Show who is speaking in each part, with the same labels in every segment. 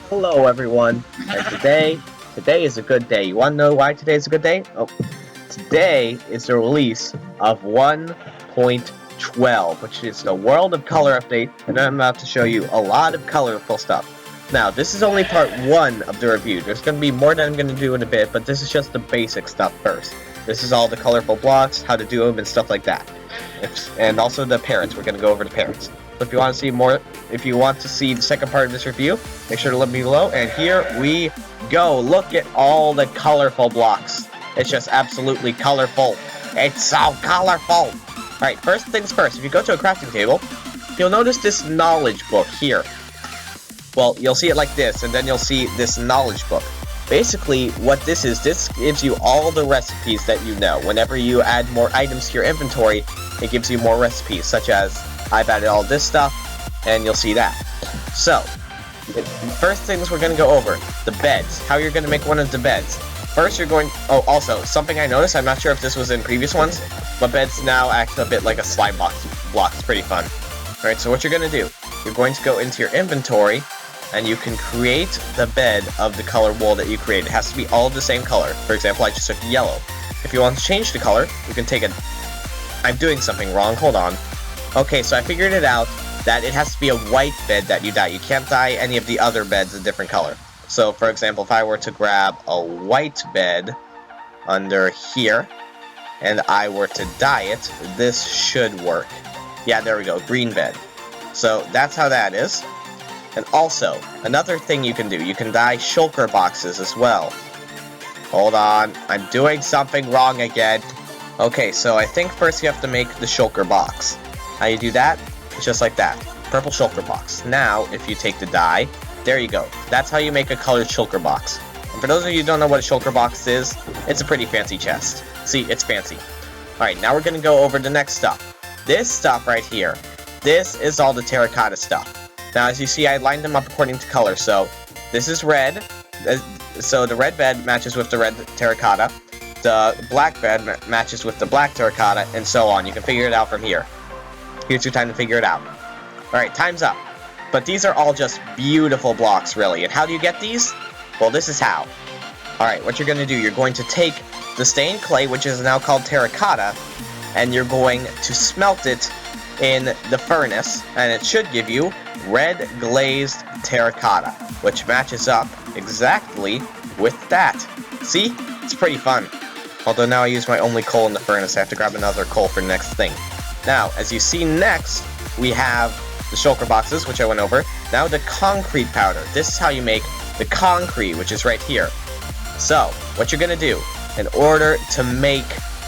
Speaker 1: Hello everyone, and today is a good day. You want to know why today is a good day? Oh, today is the release of 1.12, which is the World of Color update, and I'm about to show you a lot of colorful stuff. Now, this is only part 1 of the review. There's going to be more that I'm going to do in a bit, but this is just the basic stuff first. This is all the colorful blocks, how to do them, and stuff like that. And also the parrots. We're going to go over the parrots. So if you want to see more, if you want to see the second part of this review, make sure to let me below. And here we go. Look at all the colorful blocks. It's just absolutely colorful. It's so colorful. Alright, first things first. If you go to a crafting table, you'll notice this knowledge book here. Well, you'll see it like this, and then you'll see this knowledge book. Basically, what this gives you all the recipes that you know. Whenever you add more items to your inventory, it gives you more recipes, such as I've added all this stuff, and you'll see that. So, first things we're going to go over, the beds. How you're going to make one of the beds. First, you're going... Oh, also, something I noticed, I'm not sure if this was in previous ones, but beds now act a bit like a slime block. It's pretty fun. Alright, so what you're going to do, you're going to go into your inventory, and you can create the bed of the color wool that you create. It has to be all the same color. For example, I just took yellow. If you want to change the color, you can take it. I'm doing something wrong, hold on. Okay, so I figured it out, that it has to be a white bed that you dye. You can't dye any of the other beds a different color. So, for example, if I were to grab a white bed under here, and I were to dye it, this should work. Yeah, there we go, green bed. So, that's how that is. And also, another thing you can do, you can dye shulker boxes as well. Hold on, I'm doing something wrong again. Okay, so I think first you have to make the shulker box. How you do that? It's just like that. Purple shulker box. Now, if you take the dye, there you go. That's how you make a colored shulker box. And for those of you who don't know what a shulker box is, it's a pretty fancy chest. See, it's fancy. Alright, now we're going to go over the next stuff. This stuff right here. This is all the terracotta stuff. Now, as you see, I lined them up according to color. So, this is red. So, the red bed matches with the red terracotta. The black bed matches with the black terracotta, and so on. You can figure it out from here. Here's your time to figure it out. Alright, time's up. But these are all just beautiful blocks, really. And how do you get these? Well, this is how. Alright, what you're going to do, you're going to take the stained clay, which is now called terracotta, and you're going to smelt it in the furnace, and it should give you red glazed terracotta, which matches up exactly with that. See? It's pretty fun. Although now I use my only coal in the furnace, I have to grab another coal for the next thing. Now, as you see next, we have the shulker boxes, which I went over. Now the concrete powder. This is how you make the concrete, which is right here. So, what you're going to do, in order to make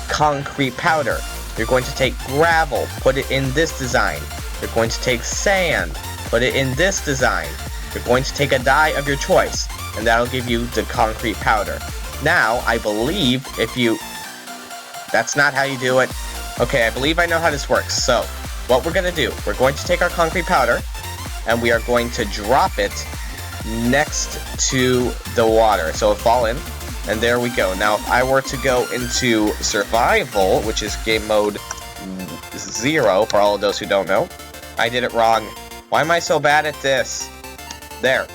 Speaker 1: concrete powder, you're going to take gravel, put it in this design. You're going to take sand, put it in this design. You're going to take a dye of your choice, and that'll give you the concrete powder. Now, I believe if you... That's not how you do it. Okay, I believe I know how this works. So, what we're going to do, we're going to take our concrete powder, and we are going to drop it next to the water. So it'll fall in, and there we go. Now, if I were to go into survival, which is game mode 0, for all of those who don't know, I did it wrong. Why am I so bad at this? There.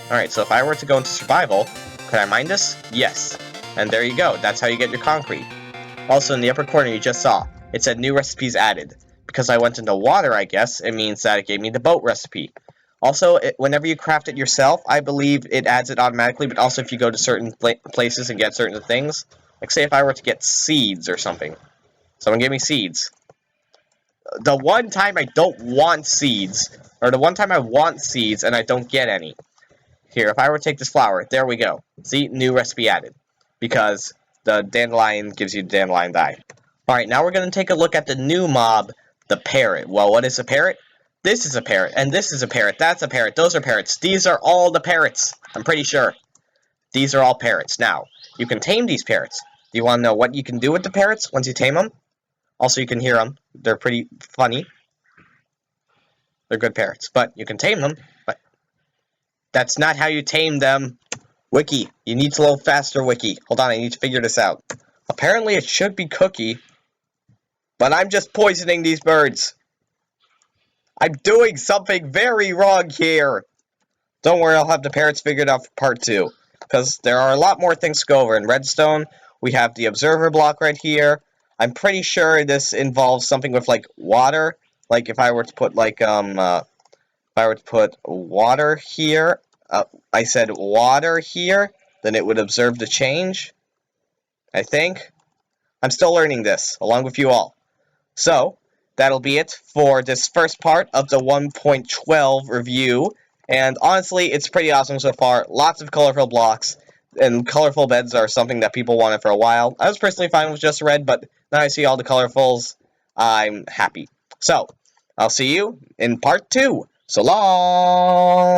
Speaker 1: Alright, so if I were to go into survival, could I mine this? Yes. And there you go. That's how you get your concrete. Also, in the upper corner you just saw, it said new recipes added. Because I went into water, I guess, it means that it gave me the boat recipe. Also, whenever you craft it yourself, I believe it adds it automatically, but also if you go to certain places and get certain things. Like, say if I were to get seeds or something. Someone gave me seeds. The one time I don't want seeds, or the one time I want seeds and I don't get any. Here, if I were to take this flower, there we go. See, new recipe added. Because the dandelion gives you dandelion dye. Alright, now we're going to take a look at the new mob, the parrot. Well, what is a parrot? This is a parrot, and this is a parrot, that's a parrot, those are parrots. These are all the parrots, I'm pretty sure. These are all parrots. Now, you can tame these parrots. Do you want to know what you can do with the parrots once you tame them? Also, you can hear them. They're pretty funny. They're good parrots, but you can tame them. But that's not how you tame them. Wiki, you need to load faster, Wiki. Hold on, I need to figure this out. Apparently, it should be Cookie, but I'm just poisoning these birds. I'm doing something very wrong here. Don't worry, I'll have the parrots figured out for part 2. Because there are a lot more things to go over. In Redstone, we have the observer block right here. I'm pretty sure this involves something with, like, water. Like, if I were to put, like, water here, I said water here, then it would observe the change, I think. I'm still learning this, along with you all. So, that'll be it for this first part of the 1.12 review. And honestly, it's pretty awesome so far. Lots of colorful blocks, and colorful beds are something that people wanted for a while. I was personally fine with just red, but now I see all the colorfuls, I'm happy. So, I'll see you in part 2. So long!